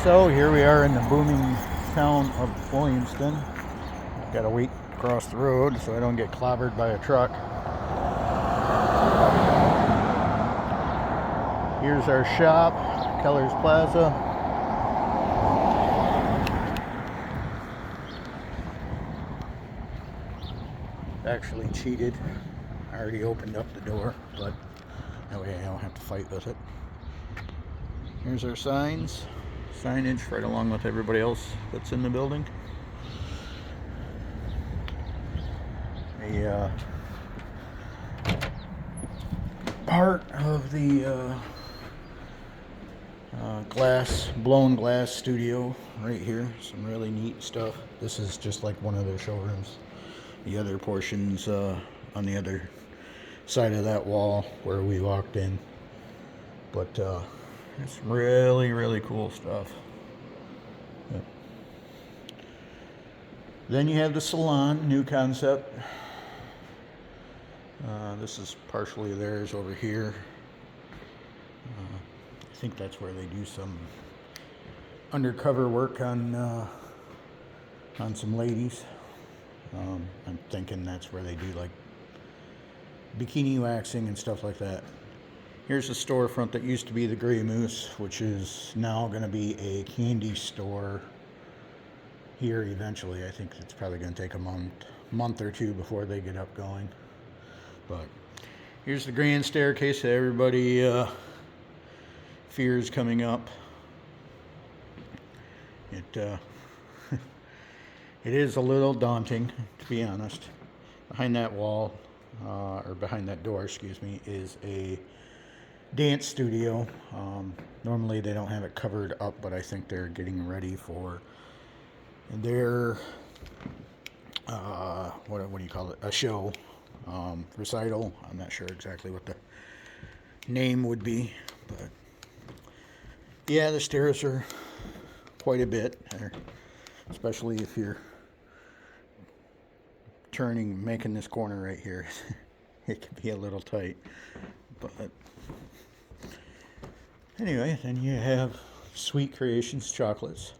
So here we are in the booming town of Williamston. Got to wait across the road so I don't get clobbered by a truck. Here's our shop, Keller's Plaza. Actually cheated. I already opened up the door, but that way I don't have to fight with it. Here's our signage right along with everybody else that's in the building. A part of the blown glass studio right here. Some really neat stuff. This is just like one of their showrooms. The other portions on the other side of that wall where we walked in. But it's really, really cool stuff. Yep. Then you have the salon, new concept. This is partially theirs over here. I think that's where they do some undercover work on some ladies. I'm thinking that's where they do like bikini waxing and stuff like that. Here's the storefront that used to be the Gray Moose, which is now going to be a candy store here eventually. I think it's probably going to take a month or two before they get up going. But here's the grand staircase that everybody fears coming up. It is a little daunting, to be honest. Behind that wall, or behind that door, excuse me, is a dance studio. Normally they don't have it covered up, but I think they're getting ready for their what do you call it? A show, recital. I'm not sure exactly what the name would be, but yeah, the stairs are quite a bit, especially if you're making this corner right here. It can be a little tight, but anyway, then you have Sweet Creations chocolates.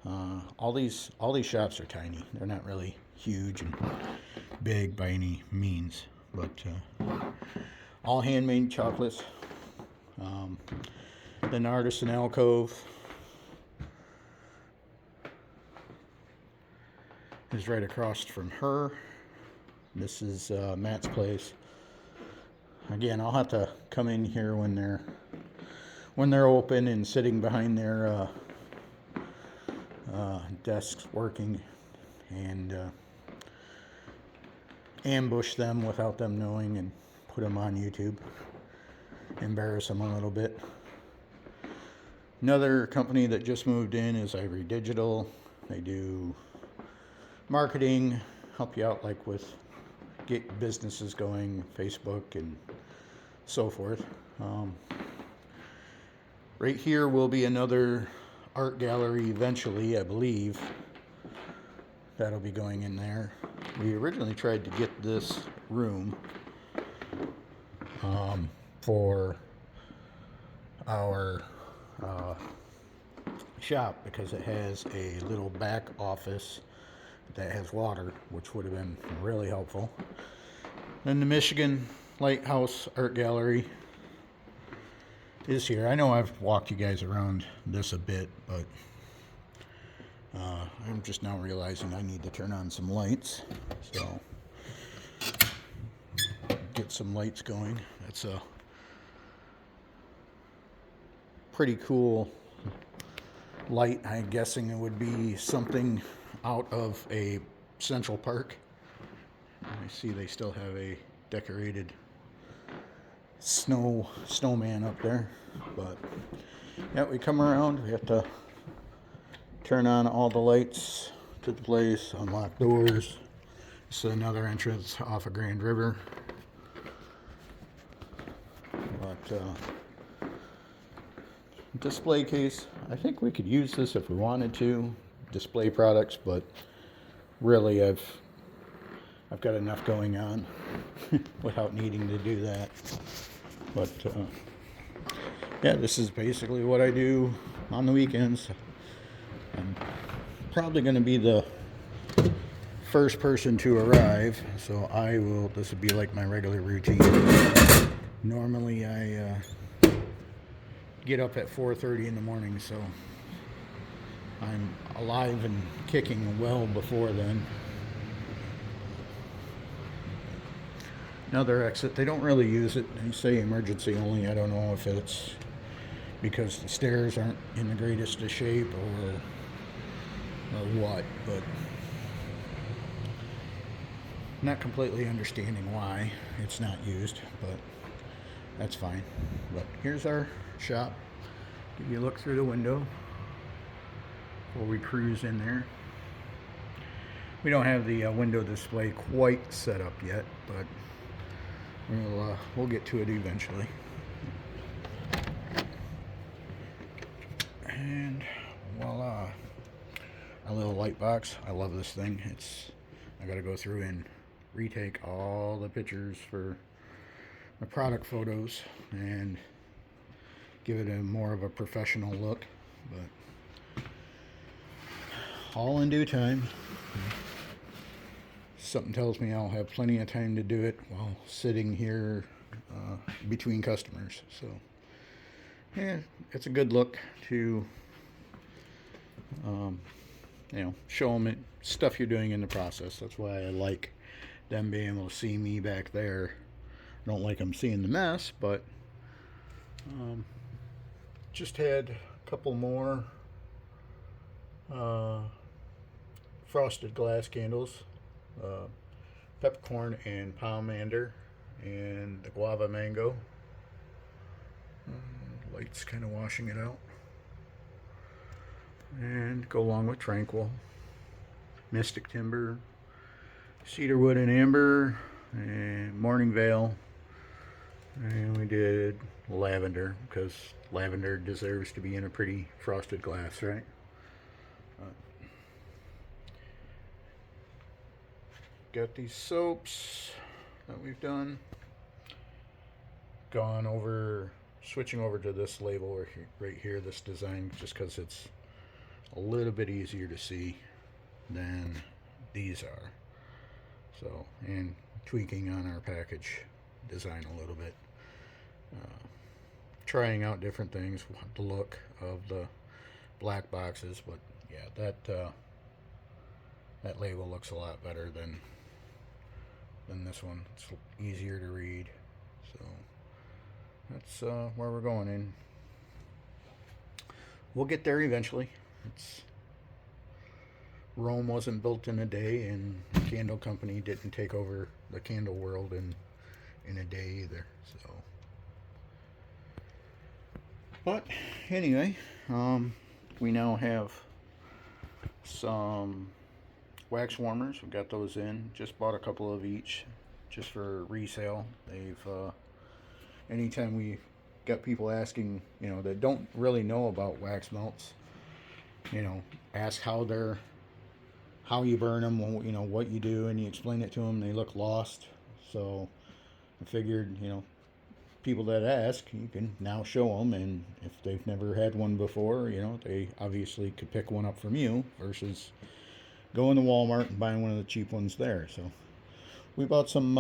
All these shops are tiny. They're not really huge and big by any means, but all handmade chocolates. Then Artisan Alcove is right across from her. This is Matt's place. Again, I'll have to come in here when they're open and sitting behind their desks working and ambush them without them knowing and put them on YouTube. Embarrass them a little bit. Another company that just moved in is Ivory Digital. They do marketing, help you out like with get businesses going, Facebook and so forth. Right here will be another art gallery eventually, I believe. That'll be going in there. We originally tried to get this room for our shop because it has a little back office that has water, which would have been really helpful. Then the Michigan Lighthouse Art Gallery is here. I know I've walked you guys around this a bit, but I'm just now realizing I need to turn on some lights. So get some lights going. That's a pretty cool light. I'm guessing it would be something out of a Central Park. I see they still have a decorated snowman up there, but yeah, we come around, we have to turn on all the lights to the place, unlock doors. This is another entrance off of Grand River, but display case, I think we could use this if we wanted to display products, but really I've got enough going on without needing to do that. But yeah, this is basically what I do on the weekends. I'm probably going to be the first person to arrive, so this will be like my regular routine. Normally I get up at 4:30 in the morning, so I'm alive and kicking well before then. Another exit, they don't really use it. They say emergency only. I don't know if it's because the stairs aren't in the greatest of shape or what, but not completely understanding why it's not used, but that's fine. But here's our shop. Give you a look through the window before we cruise in there. We don't have the window display quite set up yet, but we'll get to it eventually. And voila, our little light box. I love this thing. I got to go through and retake all the pictures for my product photos and give it a more of a professional look, but all in due time. Something tells me I'll have plenty of time to do it while sitting here between customers. So yeah, it's a good look to show them stuff you're doing in the process. That's why I like them being able to see me back there. I don't like them seeing the mess, but just had a couple more frosted glass candles, peppercorn and pomander, and the guava mango. Light's kind of washing it out. And go along with Tranquil, Mystic Timber, Cedarwood and Amber, and Morning Vale. And we did lavender, because lavender deserves to be in a pretty frosted glass, right? Got these soaps that we've done. Switching over to this label right here, this design, just because it's a little bit easier to see than these are. So, and tweaking on our package design a little bit. Trying out different things, the look of the black boxes, but yeah, that label looks a lot better than this one. It's easier to read, so that's where we're going in. We'll get there eventually. Rome wasn't built in a day, and the candle company didn't take over the candle world in a day either. So, but anyway, we now have some wax warmers. We got those in. Just bought a couple of each, just for resale. Anytime we got people asking, that don't really know about wax melts, ask how you burn them, what you do, and you explain it to them. They look lost. So I figured, people that ask, you can now show them, and if they've never had one before, they obviously could pick one up from you versus going to Walmart and buying one of the cheap ones there. So we bought some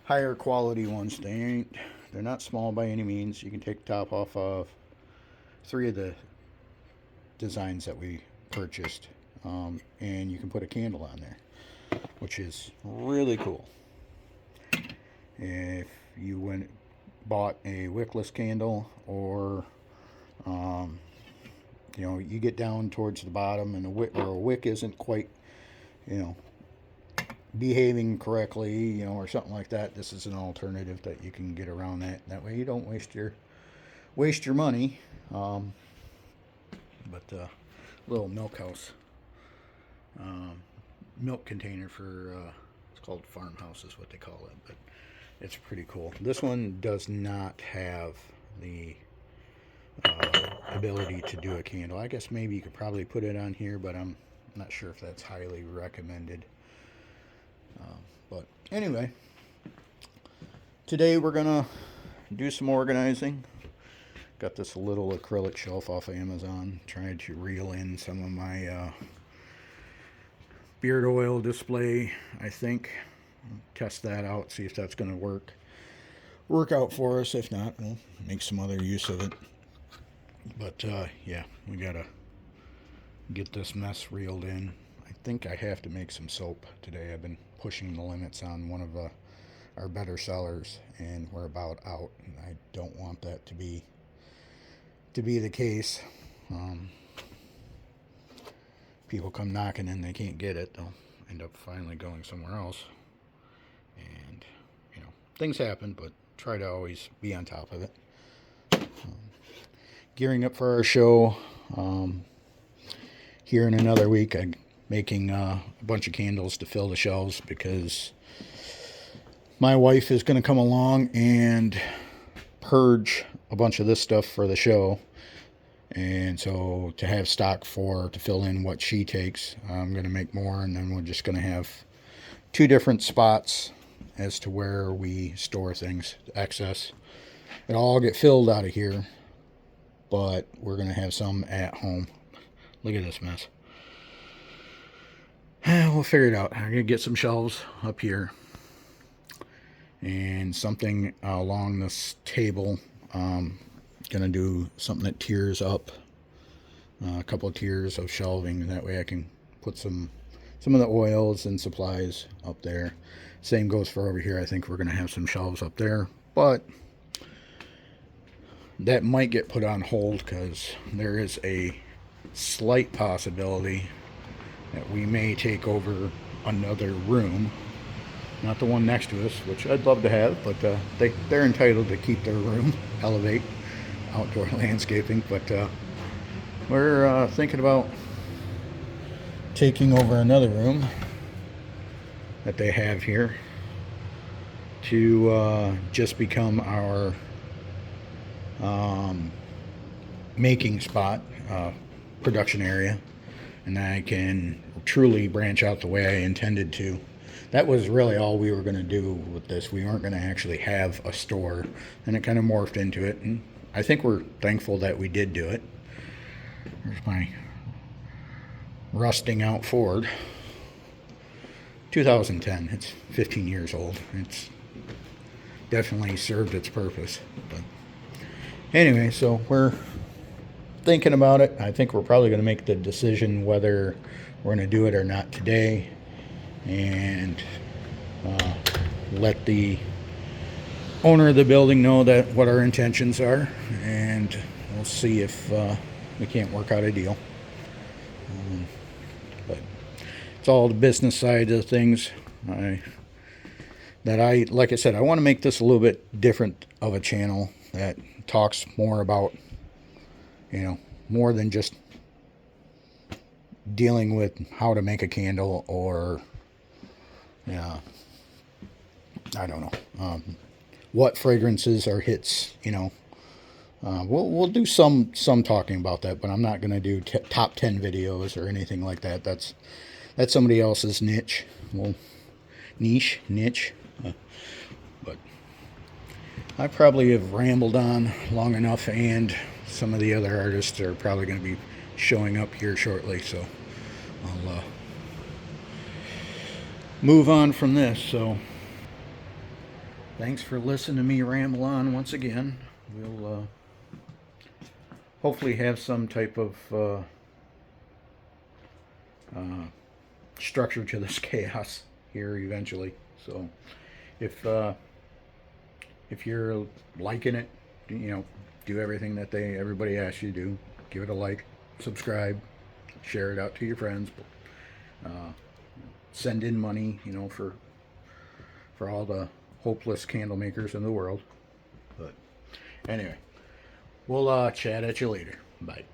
higher quality ones. They're not small by any means. You can take the top off of 3 of the designs that we purchased, and you can put a candle on there, which is really cool. If you bought a wickless candle, or you get down towards the bottom and a wick isn't quite behaving correctly, or something like that, this is an alternative that you can get around that. That way you don't waste your money. But little milk house, milk container for it's called farmhouse is what they call it, but it's pretty cool. This one does not have the ability to do a candle. I guess maybe you could probably put it on here, but I'm not sure if that's highly recommended. But anyway, today we're gonna do some organizing. Got this little acrylic shelf off of Amazon. Tried to reel in some of my beard oil display, I think. Test that out, see if that's going to work out for us. If not, we'll make some other use of it. But yeah, we gotta get this mess reeled in. I think I have to make some soap today. I've been pushing the limits on one of our better sellers, and we're about out. I don't want that to be the case. People come knocking and they can't get it, they'll end up finally going somewhere else. And things happen, but try to always be on top of it. Gearing up for our show. Here in another week, I'm making a bunch of candles to fill the shelves, because my wife is going to come along and purge a bunch of this stuff for the show. And so to have stock to fill in what she takes, I'm going to make more, and then we're just going to have 2 different spots as to where we store things, excess. It'll all get filled out of here, but we're going to have some at home. Look at this mess. We'll figure it out. I'm going to get some shelves up here and something along this table. Going to do something that tiers up, a couple of tiers of shelving, and that way I can put some of the oils and supplies up there. Same goes for over here. I think we're going to have some shelves up there, but that might get put on hold because there is a slight possibility that we may take over another room. Not the one next to us, which I'd love to have, but they're entitled to keep their room, Elevate Outdoor Landscaping. But we're thinking about taking over another room that they have here to just become our making spot, production area, and I can truly branch out the way I intended to. That was really all we were going to do with this. We weren't going to actually have a store, and it kind of morphed into it, and I think we're thankful that we did do it. There's my rusting out Ford. 2010. It's 15 years old. It's definitely served its purpose. But anyway, so we're thinking about it. I think we're probably going to make the decision whether we're going to do it or not today, and let the owner of the building know that what our intentions are, and we'll see if we can't work out a deal. But it's all the business side of things. Like I said, I want to make this a little bit different of a channel that talks more about, more than just dealing with how to make a candle, or I don't know, what fragrances are hits. We'll do some talking about that, but I'm not going to do top 10 videos or anything like that. That's somebody else's niche. Well, niche. But I probably have rambled on long enough, and some of the other artists are probably going to be showing up here shortly, so I'll move on from this. So thanks for listening to me ramble on once again. We'll hopefully have some type of structure to this chaos here eventually. So if you're liking it, do everything that everybody asks you to do. Give it a like, subscribe, share it out to your friends, send in money, for all the hopeless candle makers in the world. But anyway, we'll chat at you later. Bye.